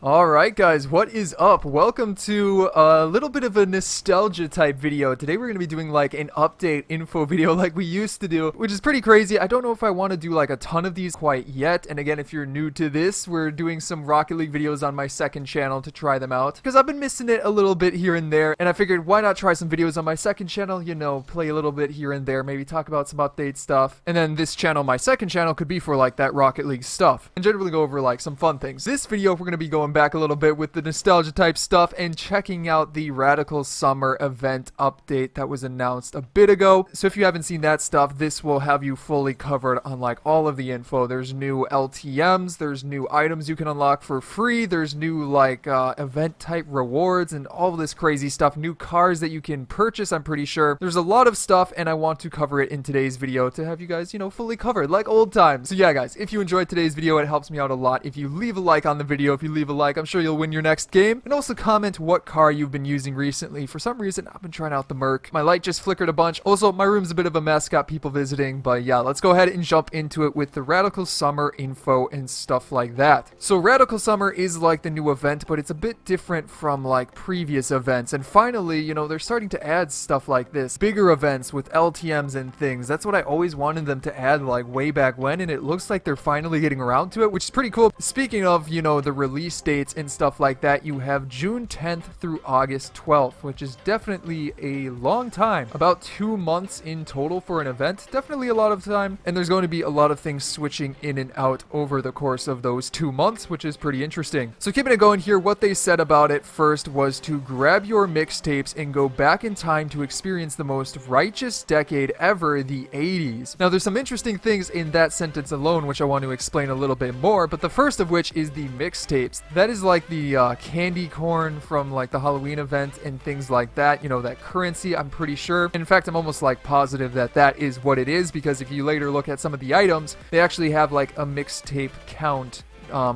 Alright guys, what is up? Welcome to a little bit of a nostalgia type video. Today we're going to be doing like an update info video like we used to do, which is pretty crazy. I don't know if I want to do like a ton of these quite yet. And again, if you're new to this, we're doing some Rocket League videos on my second channel to try them out. Because I've been missing it a little bit here and there. And I figured why not try some videos on my second channel, you know, play a little bit here and there, maybe talk about some update stuff. And then this channel, my second channel, could be for like that Rocket League stuff. And generally go over like some fun things. This video, we're going to be going back a little bit with the nostalgia type stuff and checking out the Radical Summer event update that was announced a bit ago. So if you haven't seen that stuff, this will have you fully covered on like all of the info. There's new LTMs, there's new items you can unlock for free, there's new like event type rewards and all this crazy stuff, new cars that you can purchase. I'm pretty sure there's a lot of stuff and I want to cover it in today's video to have you guys, you know, fully covered like old times. So yeah guys, if you enjoyed today's video, it helps me out a lot if you leave a like on the video. If you leave a like, I'm sure you'll win your next game. And also comment what car you've been using recently. For some reason, I've been trying out the Merc. My light just flickered a bunch. Also, my room's a bit of a mess, got people visiting. But yeah, let's go ahead and jump into it with the Radical Summer info and stuff like that. So Radical Summer is like the new event, but it's a bit different from like previous events. And finally, you know, they're starting to add stuff like this. Bigger events with LTMs and things. That's what I always wanted them to add like way back when. And it looks like they're finally getting around to it, which is pretty cool. Speaking of, you know, the release dates and stuff like that, you have June 10th through August 12th, which is definitely a long time. About 2 months in total for an event. Definitely a lot of time. And there's going to be a lot of things switching in and out over the course of those 2 months, which is pretty interesting. So keeping it going here, what they said about it first was to grab your mixtapes and go back in time to experience the most righteous decade ever, the 80s. Now there's some interesting things in that sentence alone, which I want to explain a little bit more, but the first of which is the mixtapes. That is like the candy corn from like the Halloween event and things like that, you know, that currency, I'm pretty sure. In fact, I'm almost like positive that that is what it is, because if you later look at some of the items, they actually have like a mixtape count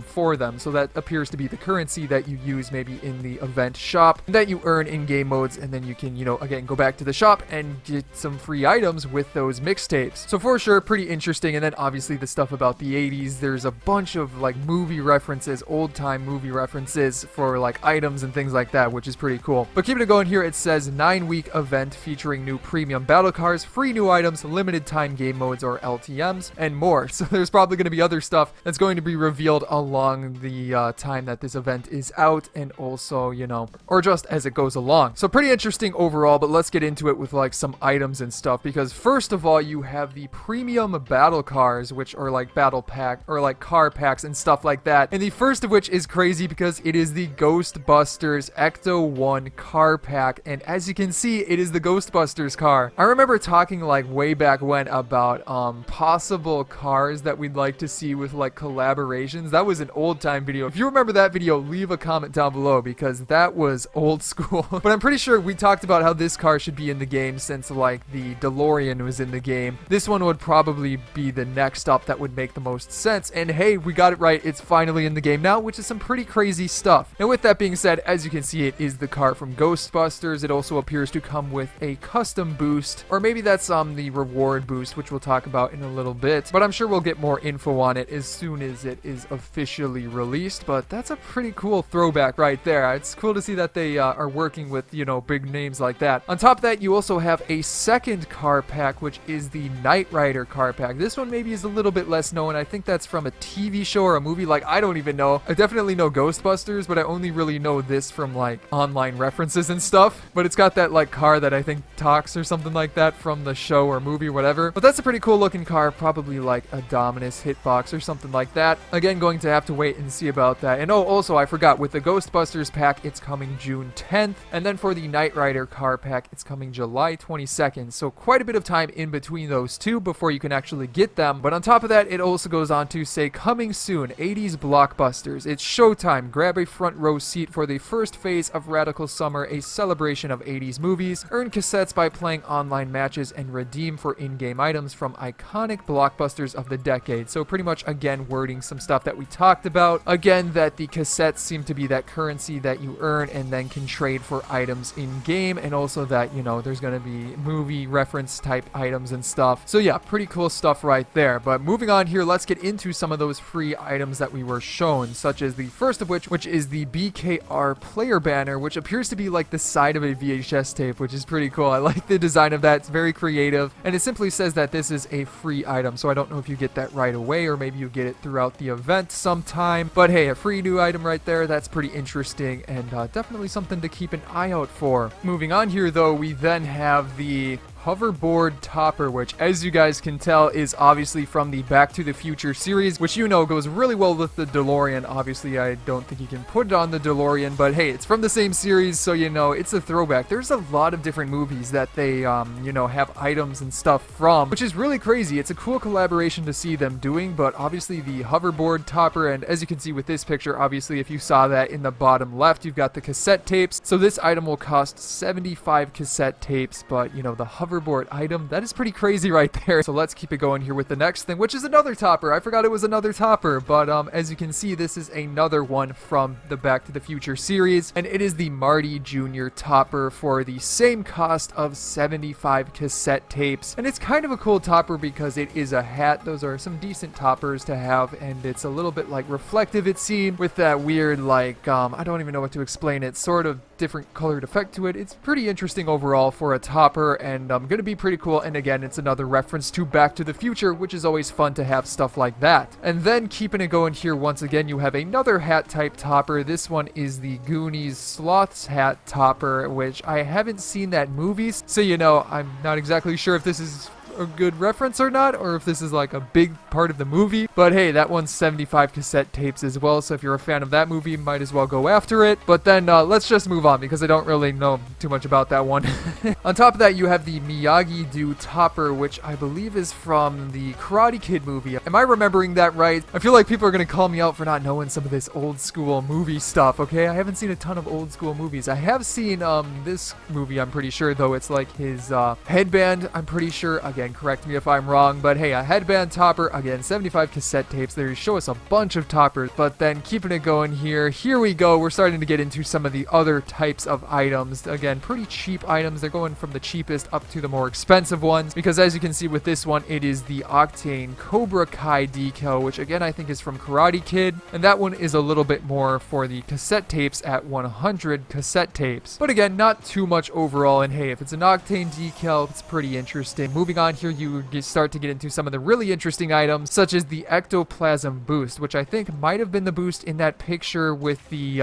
for them. So that appears to be the currency that you use maybe in the event shop that you earn in game modes, and then you can, you know, again, go back to the shop and get some free items with those mixtapes. So for sure, pretty interesting. And then obviously the stuff about the 80s, there's a bunch of like movie references, old time movie references for like items and things like that, which is pretty cool. But keeping it going here, it says 9-week event featuring new premium battle cars, free new items, limited time game modes or LTMs, and more. So there's probably going to be other stuff that's going to be revealed along the time that this event is out, and also, you know, or just as it goes along. So pretty interesting overall, but let's get into it with like some items and stuff, because first of all, you have the premium battle cars, which are like battle pack or like car packs and stuff like that. And the first of which is crazy because it is the Ghostbusters Ecto-1 car pack, and as you can see, it is the Ghostbusters car. I remember talking like way back when about possible cars that we'd like to see with like collaborations. That was an old time video. If you remember that video, leave a comment down below, because that was old school. But I'm pretty sure we talked about how this car should be in the game since like the DeLorean was in the game. This one would probably be the next up that would make the most sense. And hey, we got it right. It's finally in the game now, which is some pretty crazy stuff. And with that being said, as you can see, it is the car from Ghostbusters. It also appears to come with a custom boost, or maybe that's the reward boost, which we'll talk about in a little bit. But I'm sure we'll get more info on it as soon as it is officially released. But that's a pretty cool throwback right there. It's cool to see that they are working with, you know, big names like that. On top of that, you also have a second car pack, which is the Nightrider car pack. This one maybe is a little bit less known. I think that's from a TV show or a movie. Like, I don't even know. I definitely know Ghostbusters, but I only really know this from like online references and stuff. But it's got that like car that I think talks or something like that from the show or movie or whatever. But that's a pretty cool looking car, probably like a Dominus hitbox or something like that. Again, going to have to wait and see about that. And oh, also I forgot, with the Ghostbusters pack, it's coming June 10th, and then for the Nightrider car pack, it's coming July 22nd. So quite a bit of time in between those two before you can actually get them. But on top of that, it also goes on to say, coming soon, 80s blockbusters. It's showtime. Grab a front row seat for the first phase of Radical Summer, a celebration of 80s movies. Earn cassettes by playing online matches and redeem for in-game items from iconic blockbusters of the decade. So pretty much, again, wording some stuff that that we talked about. Again, that the cassettes seem to be that currency that you earn and then can trade for items in game, and also that, you know, there's going to be movie reference type items and stuff. So yeah, pretty cool stuff right there. But moving on here, let's get into some of those free items that we were shown, such as the first of which is the BKR player banner, which appears to be like the side of a VHS tape, which is pretty cool. I like the design of that. It's very creative, and it simply says that this is a free item, so I don't know if you get that right away or maybe you get it throughout the event sometime. But hey, a free new item right there. That's pretty interesting, and definitely something to keep an eye out for. Moving on here though, we then have the hoverboard topper, which, as you guys can tell, is obviously from the Back to the Future series, which, you know, goes really well with the DeLorean. Obviously, I don't think you can put it on the DeLorean, but hey, it's from the same series, so, you know, it's a throwback. There's a lot of different movies that they, you know, have items and stuff from, which is really crazy. It's a cool collaboration to see them doing, but obviously the hoverboard topper, and as you can see with this picture, obviously, if you saw that in the bottom left, you've got the cassette tapes. So this item will cost 75 cassette tapes, but, you know, the hoverboard item, that is pretty crazy right there. So let's keep it going here with the next thing, which is another topper. I forgot it was another topper, but as you can see, this is another one from the Back to the Future series, and it is the Marty Jr. topper for the same cost of 75 cassette tapes. And it's kind of a cool topper because it is a hat. Those are some decent toppers to have, and it's a little bit like reflective, it seemed, with that weird, like, I don't even know what to explain it, sort of different colored effect to it. It's pretty interesting overall for a topper, and gonna be pretty cool. And again, it's another reference to Back to the Future, which is always fun to have stuff like that. And then keeping it going here, once again, you have another hat type topper. This one is the Goonies Sloth's hat topper, which I haven't seen that movies, so, you know, I'm not exactly sure if this is a good reference or not, or if this is like a big part of the movie. But hey, that one's 75 cassette tapes as well, so if you're a fan of that movie, might as well go after it. But then let's just move on, because I don't really know too much about that one. On top of that, you have the Miyagi-Do topper, which I believe is from the Karate Kid movie. Am I remembering that right? I feel like people are going to call me out for not knowing some of this old school movie stuff, okay? I haven't seen a ton of old school movies. I have seen this movie, I'm pretty sure, though. It's like his headband, I'm pretty sure. Again, correct me if I'm wrong, but hey, a headband topper, again, 75 cassette tapes. They show us a bunch of toppers, but then keeping it going here we go. We're starting to get into some of the other types of items. Again, pretty cheap items. They're going from the cheapest up to the more expensive ones, because as you can see with this one, it is the Octane Cobra Kai decal, which again, I think is from Karate Kid, and that one is a little bit more for the cassette tapes at 100 cassette tapes. But again, not too much overall, and hey, if it's an Octane decal, it's pretty interesting. Moving on here, you start to get into some of the really interesting items, such as the Ectoplasm boost, which I think might have been the boost in that picture with the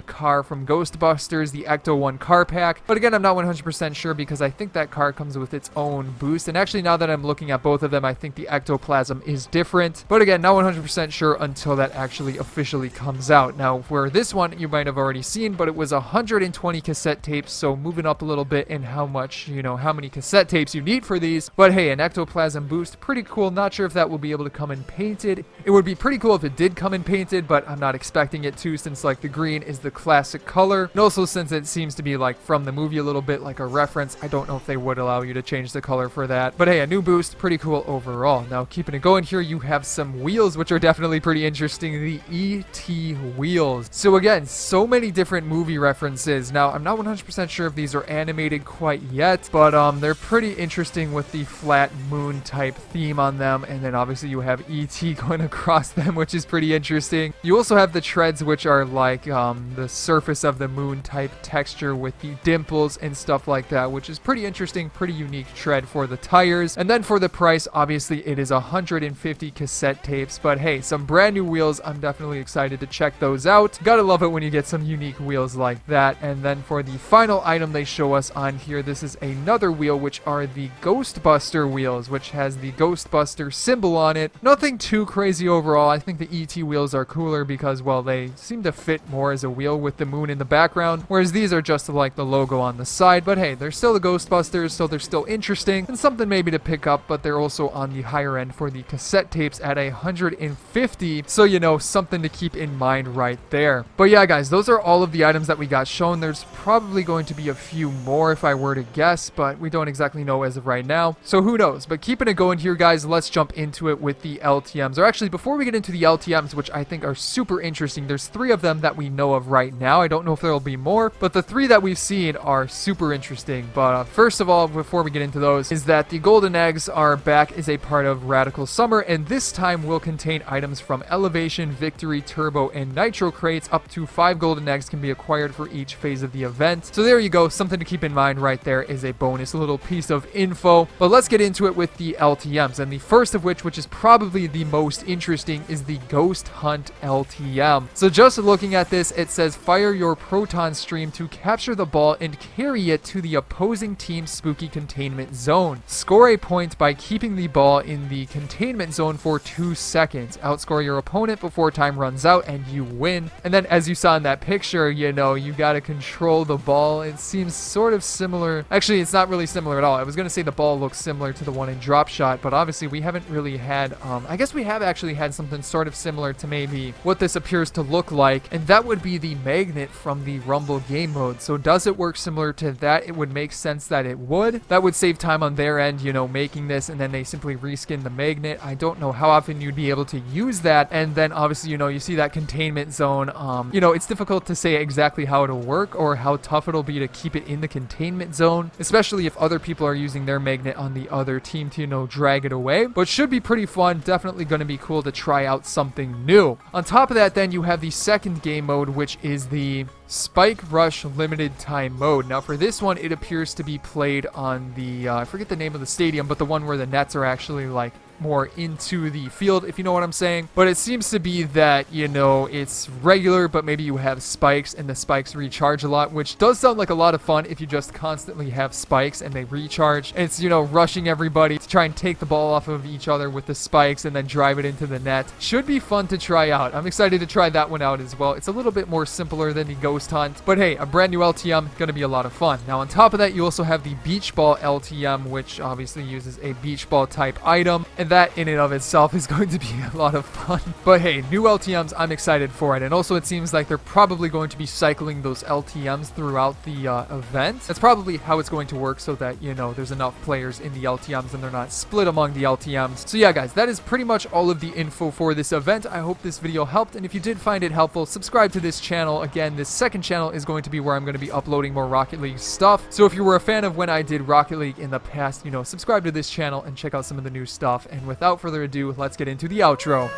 car from Ghostbusters, the Ecto-1 car pack. But again, I'm not 100% sure, because I think that car comes with its own boost. And actually, now that I'm looking at both of them, I think the Ectoplasm is different. But again, not 100% sure until that actually officially comes out. Now, for this one, you might have already seen, but it was 120 cassette tapes, so moving up a little bit in how much, you know, how many cassette tapes you need for these. But hey, an Ectoplasm boost, pretty cool. Not sure if that will be able to come in painted. It would be pretty cool if it did come in painted, but I'm not expecting it to, since like the green is the classic color. And also, since it seems to be like from the movie a little bit, like a reference, I don't know if they would allow you to change the color for that. But hey, a new boost, pretty cool overall. Now, keeping it going here, you have some wheels, which are definitely pretty interesting. The E.T. wheels. So again, so many different movie references. Now, I'm not 100% sure if these are animated quite yet, but they're pretty interesting with the flat moon type theme on them. And then obviously you have E.T. going across them, which is pretty interesting. You also have the treads, which are like the surface of the moon type texture with the dimples and stuff like that, which is pretty interesting, pretty unique tread for the tires. And then for the price, obviously it is 150 cassette tapes, but hey, some brand new wheels. I'm definitely excited to check those out. Gotta love it when you get some unique wheels like that. And then for the final item they show us on here, this is another wheel, which are the Ghostbuster wheels, which has the Ghostbuster symbol on it. Nothing too crazy overall. I think the ET wheels are cooler because, well, they seem to fit more as a wheel with the moon in the background, whereas these are just like the logo on the side. But hey, they're still the Ghostbusters, so they're still interesting and something maybe to pick up, but they're also on the higher end for the cassette tapes at 150, so, you know, something to keep in mind right there. But yeah, guys, those are all of the items that we got shown. There's probably going to be a few more if I were to guess, but we don't exactly know as of right now. now, so who knows. But keeping it going here, guys, let's jump into it with the LTMs. Or actually, before we get into the LTMs, which I think are super interesting, there's 3 of them that we know of right now. I don't know if there will be more, but the 3 that we've seen are super interesting. But first of all, before we get into those, is that the golden eggs are back as a part of Radical Summer, and this time will contain items from Elevation, Victory, Turbo, and Nitro crates. Up to 5 golden eggs can be acquired for each phase of the event. So there you go, something to keep in mind right there is a bonus little piece of info. But let's get into it with the LTMs, and the first of which is probably the most interesting, is the Ghost Hunt LTM. So just looking at this, it says fire your proton stream to capture the ball and carry it to the opposing team's spooky containment zone. Score a point by keeping the ball in the containment zone for 2 seconds. Outscore your opponent before time runs out and you win. And then as you saw in that picture, you know, you gotta control the ball. It seems sort of similar. Actually, it's not really similar at all. I was gonna say the ball looks similar to the one in Drop Shot, but obviously we haven't really had, I guess we have actually had something sort of similar to maybe what this appears to look like, and that would be the magnet from the Rumble game mode. So does it work similar to that? It would make sense that it would. That would save time on their end, you know, making this, and then they simply reskin the magnet. I don't know how often you'd be able to use that. And then obviously, you know, you see that containment zone. You know, it's difficult to say exactly how it'll work or how tough it'll be to keep it in the containment zone, especially if other people are using their magnet on the other team to, you know, drag it away. But should be pretty fun. Definitely going to be cool to try out something new. On top of that, then you have the second game mode, which is the Spike Rush limited time mode. Now for this one, it appears to be played on the I forget the name of the stadium, but the one where the nets are actually like more into the field, if you know what I'm saying. But it seems to be that, you know, it's regular, but maybe you have spikes and the spikes recharge a lot, which does sound like a lot of fun if you just constantly have spikes and they recharge. And it's, you know, rushing everybody to try and take the ball off of each other with the spikes and then drive it into the net. Should be fun to try out. I'm excited to try that one out as well. It's a little bit more simpler than the Ghost Hunt, but hey, a brand new LTM, gonna be a lot of fun. Now on top of that, you also have the Beach Ball LTM, which obviously uses a beach ball type item, and that in and of itself is going to be a lot of fun. But hey, new LTMs, I'm excited for it. And also it seems like they're probably going to be cycling those LTMs throughout the event. That's probably how it's going to work, so that, you know, there's enough players in the LTMs and they're not split among the LTMs. So yeah, guys, that is pretty much all of the info for this event. I hope this video helped, and if you did find it helpful, subscribe to this channel. Again, this second channel is going to be where I'm going to be uploading more Rocket League stuff. So if you were a fan of when I did Rocket League in the past, you know, subscribe to this channel and check out some of the new stuff. And without further ado, let's get into the outro.